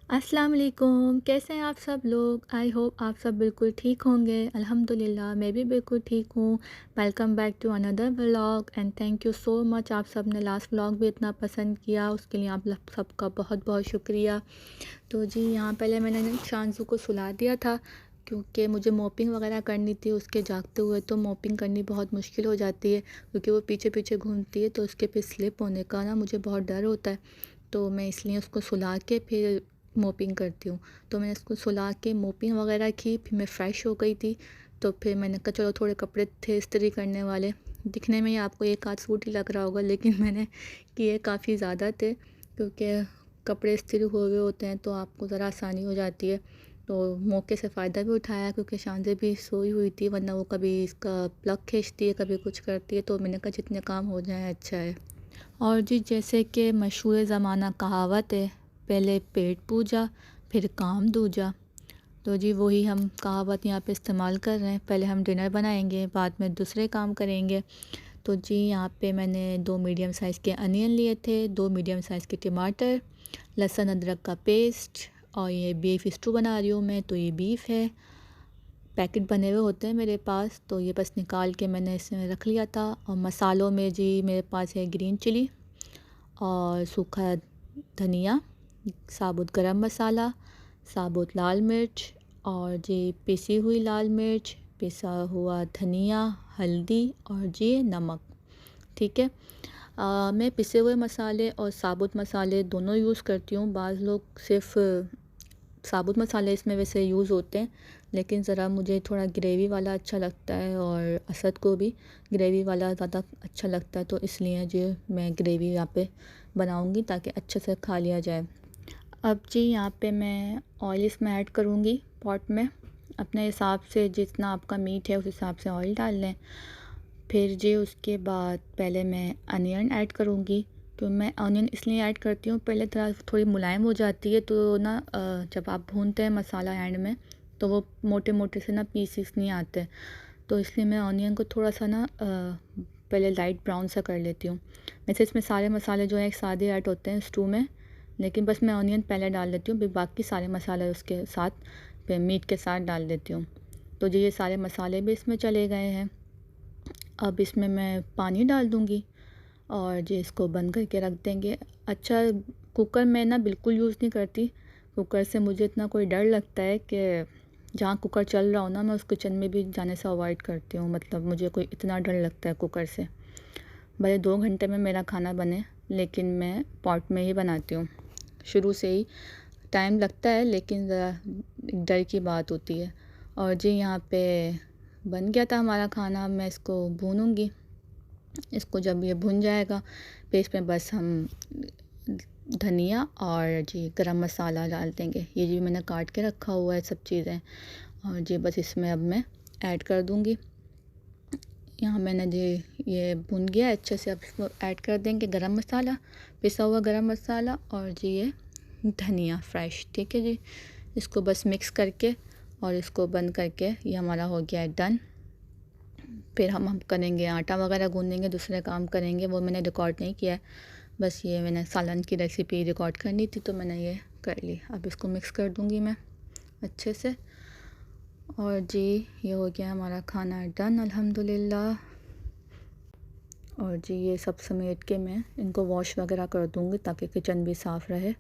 अस्सलाम वालेकुम। कैसे हैं आप सब लोग? आई होप आप सब बिल्कुल ठीक होंगे। अल्हम्दुलिल्लाह मैं भी बिल्कुल ठीक हूँ। Welcome back to another vlog and thank you so much. आप सब ने लास्ट व्लॉग भी इतना पसंद किया, उसके लिए आप सबका बहुत बहुत शुक्रिया। तो जी यहाँ पहले मैंने शांसू को सुला दिया था क्योंकि मुझे मोपिंग वगैरह करनी थी उसके जागते हुए। तो मोपिंग करनी बहुत मुश्किल हो जाती है क्योंकि वो पीछे पीछे घूमती है, तो उसके पे स्लिप होने का ना मुझे बहुत डर होता है। तो मैं इसलिए उसको सुला के फिर मोपिंग करती हूँ। तो मैंने उसको सुला के मोपिंग वगैरह की, फिर मैं फ़्रेश हो गई थी। तो फिर मैंने कहा चलो थोड़े कपड़े थे इस्त्री करने वाले। दिखने में ही आपको एक आध सूट ही लग रहा होगा, लेकिन मैंने किए काफ़ी ज़्यादा थे क्योंकि कपड़े इस्त्री हुए होते हैं तो आपको ज़रा आसानी हो जाती है। तो मौके से फ़ायदा भी उठाया क्योंकि शांति भी सोई हुई थी, वरना वो कभी इसका प्लग खींचती है कभी कुछ करती है। तो मैंने कहा जितने काम हो जाए अच्छा है। और जी जैसे कि मशहूर ज़माना कहावत है, पहले पेट पूजा फिर काम दूजा। तो जी वही हम कहावत यहाँ पे इस्तेमाल कर रहे हैं। पहले हम डिनर बनाएंगे, बाद में दूसरे काम करेंगे। तो जी यहाँ पे मैंने 2 मीडियम साइज़ के अनियन लिए थे, 2 मीडियम साइज़ के टमाटर, लहसुन अदरक का पेस्ट, और ये बीफ स्टू बना रही हूँ मैं। तो ये बीफ है, पैकेट बने हुए होते हैं मेरे पास, तो ये बस निकाल के मैंने इसमें रख लिया था। और मसालों में जी मेरे पास है ग्रीन चिली और सूखा धनिया, साबुत गरम मसाला, साबुत लाल मिर्च, और जी पिसी हुई लाल मिर्च, पिसा हुआ धनिया, हल्दी और जी नमक। ठीक है। मैं पिसे हुए मसाले और साबुत मसाले दोनों यूज़ करती हूँ। बाज़ लोग सिर्फ़ साबुत मसाले इसमें वैसे यूज़ होते हैं, लेकिन ज़रा मुझे थोड़ा ग्रेवी वाला अच्छा लगता है और असद को भी ग्रेवी वाला ज़्यादा अच्छा लगता है। तो इसलिए जो मैं ग्रेवी यहाँ पे बनाऊँगी ताकि अच्छे से खा लिया जाए। अब जी यहाँ पे मैं ऑयल इसमें ऐड करूँगी पॉट में। अपने हिसाब से जितना आपका मीट है उस हिसाब से ऑयल डाल लें। फिर जी उसके बाद पहले मैं अनियन ऐड करूँगी। तो मैं अनियन इसलिए ऐड करती हूँ, पहले थोड़ी मुलायम हो जाती है तो ना जब आप भूनते हैं मसाला एंड में तो वो मोटे मोटे से ना पीसेस नहीं आते। तो इसलिए मैं ऑनियन को थोड़ा सा ना पहले लाइट ब्राउन सा कर लेती हूँ। वैसे इसमें सारे मसाले जो हैं एक साथ ही ऐड होते हैं स्टू में, लेकिन बस मैं ऑनियन पहले डाल देती हूँ, फिर बाकी सारे मसाले उसके साथ फिर मीट के साथ डाल देती हूँ। तो जी ये सारे मसाले भी इसमें चले गए हैं। अब इसमें मैं पानी डाल दूँगी और जी इसको बंद करके रख देंगे। अच्छा, कुकर मैं ना बिल्कुल यूज़ नहीं करती। कुकर से मुझे इतना कोई डर लगता है कि जहाँ कुकर चल रहा हो ना मैं उस किचन में भी जाने से अवॉइड करती हूँ। मतलब मुझे कोई इतना डर लगता है कुकर से। भले 2 घंटे में मेरा खाना बने, लेकिन मैं पॉट में ही बनाती हूँ। शुरू से ही टाइम लगता है लेकिन ज़रा डर की बात होती है। और जी यहाँ पे बन गया था हमारा खाना। मैं इसको भूनूँगी। इसको जब ये भुन जाएगा फिर इसमें बस हम धनिया और जी गरम मसाला डाल देंगे। ये जी मैंने काट के रखा हुआ है सब चीज़ें, और जी बस इसमें अब मैं ऐड कर दूँगी। यहाँ मैंने जी ये भुन गया है अच्छे से। अब इसको ऐड कर देंगे गरम मसाला, पिसा हुआ गरम मसाला और जी ये धनिया फ्रेश। ठीक है जी, इसको बस मिक्स करके और इसको बंद करके ये हमारा हो गया है डन। फिर हम करेंगे आटा वगैरह गूँधेंगे, दूसरे काम करेंगे, वो मैंने रिकॉर्ड नहीं किया है। बस ये मैंने सालन की रेसिपी रिकॉर्ड करनी थी तो मैंने ये कर ली। अब इसको मिक्स कर दूँगी मैं अच्छे से। और जी ये हो गया हमारा खाना डन अल्हम्दुलिल्लाह। और जी ये सब समेट के मैं इनको वॉश वगैरह कर दूँगी ताकि किचन भी साफ़ रहे।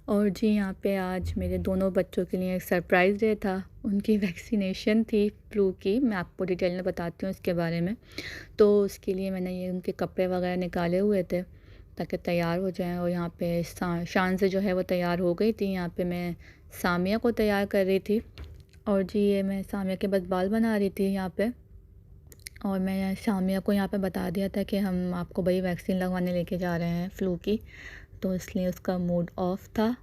और जी यहाँ पे आज मेरे दोनों बच्चों के लिए एक सरप्राइज़ डे था। उनकी वैक्सीनेशन थी फ्लू की, मैं आपको डिटेल में बताती हूँ इसके बारे में। तो उसके लिए मैंने ये उनके कपड़े वगैरह निकाले हुए थे ताकि तैयार हो जाएं। और यहाँ पे शान से जो है वो तैयार हो गई थी। यहाँ पे मैं सामिया को तैयार कर रही थी। और जी ये मैं सामिया के बस बाल बना रही थी यहाँ पे। और मैं सामिया को यहाँ पे बता दिया था कि हम आपको बड़ी वैक्सीन लगवाने लेके जा रहे हैं फ़्लू की, तो इसलिए उसका मूड ऑफ था।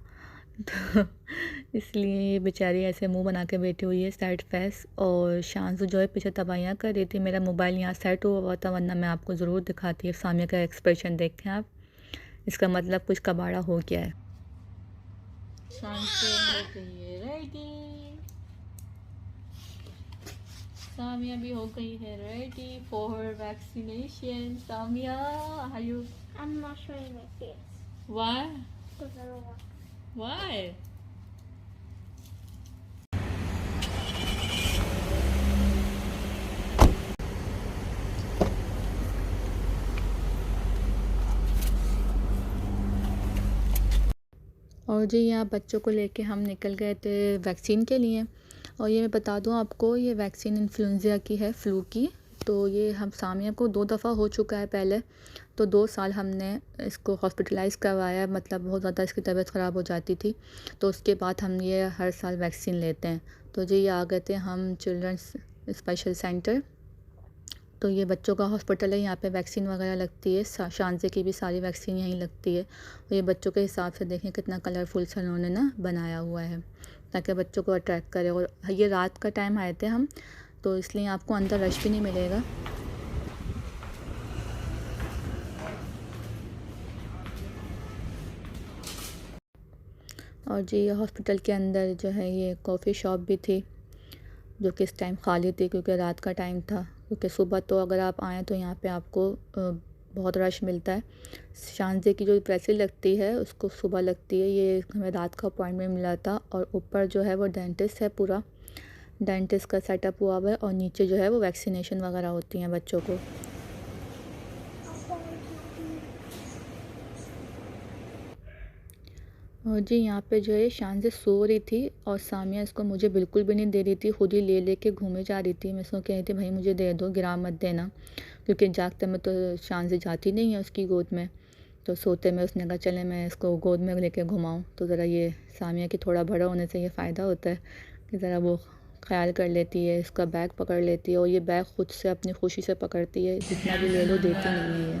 तो इसलिए ये बेचारी ऐसे मुंह बना के बैठी हुई है सैड फेस। और शांसु जो है पीछे तबाहियाँ कर रही थी। मेरा मोबाइल यहाँ सेट हुआ हुआ था, वरना मैं आपको ज़रूर दिखाती है। सामिया का एक्सप्रेशन देखें आप, इसका मतलब कुछ कबाड़ा हो गया है। शांसु हो गई है रेडी, सामिया भी हो गई है ready for vaccination. Samia, are you? I'm not showing my face Why? because I don't want. Why? और जी यहाँ बच्चों को लेके हम निकल गए थे वैक्सीन के लिए। और ये मैं बता दूँ आपको, ये वैक्सीन इन्फ्लुएंजा की है, फ्लू की। तो ये हम सामिया को 2 दफ़ा हो चुका है पहले। तो 2 साल हमने इसको हॉस्पिटलाइज़ करवाया, मतलब बहुत ज़्यादा इसकी तबीयत ख़राब हो जाती थी। तो उसके बाद हम ये हर साल वैक्सीन लेते हैं। तो जी ये आ गए थे हम चिल्ड्रंस स्पेशल सेंटर। तो ये बच्चों का हॉस्पिटल है, यहाँ पे वैक्सीन वगैरह लगती है, शानज़े की भी सारी वैक्सीन यहीं लगती है। और ये बच्चों के हिसाब से देखें कितना कलरफुल सा उन्होंने ना बनाया हुआ है, ताकि बच्चों को अट्रैक्ट करे। और ये रात का टाइम आए थे हम, तो इसलिए आपको अंदर रश भी नहीं मिलेगा। और जी हॉस्पिटल के अंदर जो है ये कॉफ़ी शॉप भी थी, जो कि इस टाइम खाली थी क्योंकि रात का टाइम था। क्योंकि सुबह तो अगर आप आएँ तो यहाँ पे आपको बहुत रश मिलता है। शानज़े की जो वैसे लगती है उसको सुबह लगती है, ये हमें रात का अपॉइंटमेंट मिला था। और ऊपर जो है वो डेंटिस्ट है, पूरा डेंटिस्ट का सेटअप हुआ हुआ है। और नीचे जो है वो वैक्सीनेशन वगैरह होती हैं बच्चों को। और जी यहाँ पे जो है शानज़े सो रही थी और सामिया इसको मुझे बिल्कुल भी नहीं दे रही थी, खुद ही ले लेके घूमे जा रही थी। मैं इसको कह रही थी भाई मुझे दे दो, गिरा मत देना, क्योंकि जागते में तो शानज़े जाती नहीं है उसकी गोद में। तो सोते में उसने कहा चले मैं इसको गोद में लेके घुमाऊँ। तो ज़रा ये सामिया की थोड़ा बड़ा होने से ये फ़ायदा होता है कि ज़रा वो ख्याल कर लेती है, इसका बैग पकड़ लेती है। और ये बैग ख़ुद से अपनी खुशी से पकड़ती है, जितना भी ले लो देती नहीं है।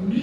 102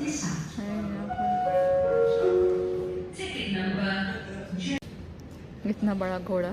9. Ticket number J. इतना बड़ा घोड़ा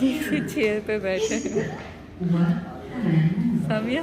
किसी चेयर पे बैठे हैं। सामिया,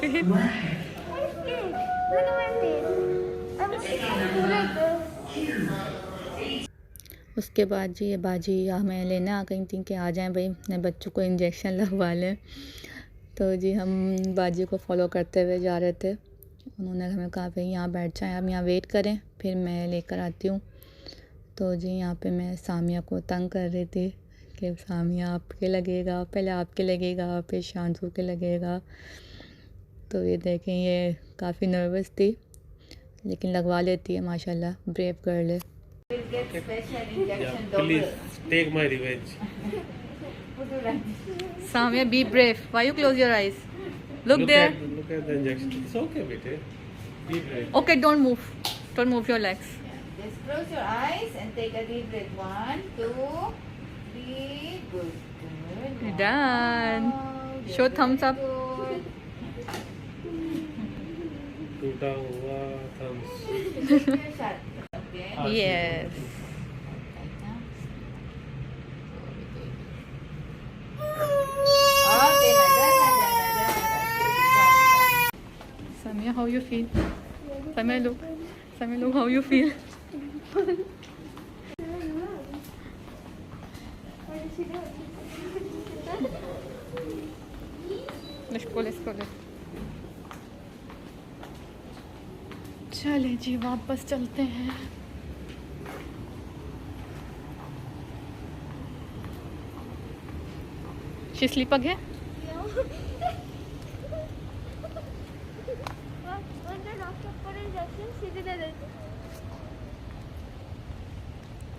feel? 1. उसके बाद जी ये बाजी हमें लेने आ गई थी कि आ जाएं भाई अपने बच्चों को इंजेक्शन लगवा लें। तो जी हम बाजी को फॉलो करते हुए जा रहे थे। उन्होंने हमें कहा भाई यहाँ बैठ जाएं, आप यहाँ वेट करें, फिर मैं लेकर आती हूँ। तो जी यहाँ पे मैं सामिया को तंग कर रही थी कि सामिया आपके लगेगा, पहले आपके लगेगा, फिर शांसू के लगेगा। तो ये देखें ये काफ़ी नर्वस थी, लेकिन लगवा लेती है माशाल्लाह, ब्रेव गर्ल है। Please take my revenge. Samia, be brave. Why you close your eyes? Look there. Look at the injection. It's okay, bete. Be brave. Okay, don't move. Don't move your legs. Just close your eyes and take a deep breath. 1, 2, 3. Good. Good. Done. Wow, Show you're thumbs very up. good. टूटा हुआ thumbs. Keep your shut. Okay. Yes. Okay, done. Samia, how you feel? Samia, look. Samia, look how you feel. Let's go, let's go, let's go. चले जी वापस चलते हैं। She sleep again?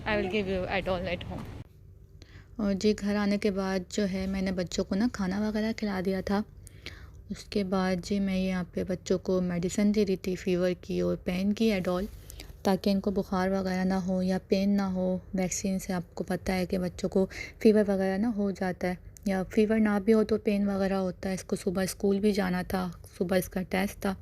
I will give you at all at home. और जी घर आने के बाद जो है मैंने बच्चों को ना खाना वगैरह खिला दिया था। उसके बाद जी मैं यहाँ पे बच्चों को मेडिसिन दे रही थी, फ़ीवर की और पेन की एडॉल, ताकि इनको बुखार वगैरह ना हो या पेन ना हो। वैक्सीन से आपको पता है कि बच्चों को फ़ीवर वगैरह ना हो जाता है, या फ़ीवर ना भी हो तो पेन वगैरह होता है। इसको सुबह स्कूल भी जाना था, सुबह इसका टेस्ट था।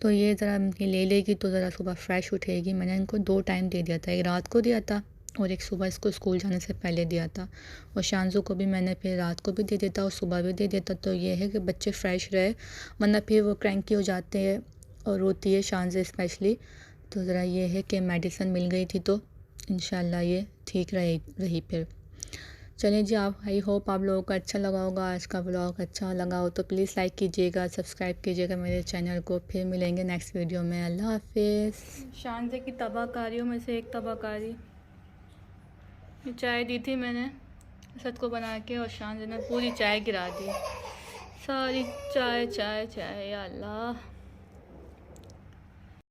तो ये ज़रा ले लेगी तो ज़रा सुबह फ्रेश उठेगी। मैंने इनको 2 टाइम दे दिया था, एक रात को दिया था और एक सुबह इसको स्कूल जाने से पहले दिया था। और शानज़ू को भी मैंने फिर रात को भी दे देता और सुबह भी दे देता। तो ये है कि बच्चे फ्रेश रहे, वरना फिर वो क्रैंकी हो जाते हैं और रोती है शानज़े स्पेशली। तो ज़रा ये है कि मेडिसिन मिल गई थी तो इंशाल्लाह ये ठीक रही फिर। चलें जी, आप आई होप आप लोगों को अच्छा लगा होगा। आज का व्लॉग अच्छा लगा हो तो प्लीज़ लाइक कीजिएगा, सब्सक्राइब कीजिएगा मेरे चैनल को। फिर मिलेंगे नेक्स्ट वीडियो में। अल्लाह हाफिज़। शानज़े की तबाहकारियों में से एक तबाहकारी, ये चाय दी थी मैंने असद को बना के और शानज़े ने पूरी चाय गिरा दी, सारी चाय चाय चाय। या अल्लाह।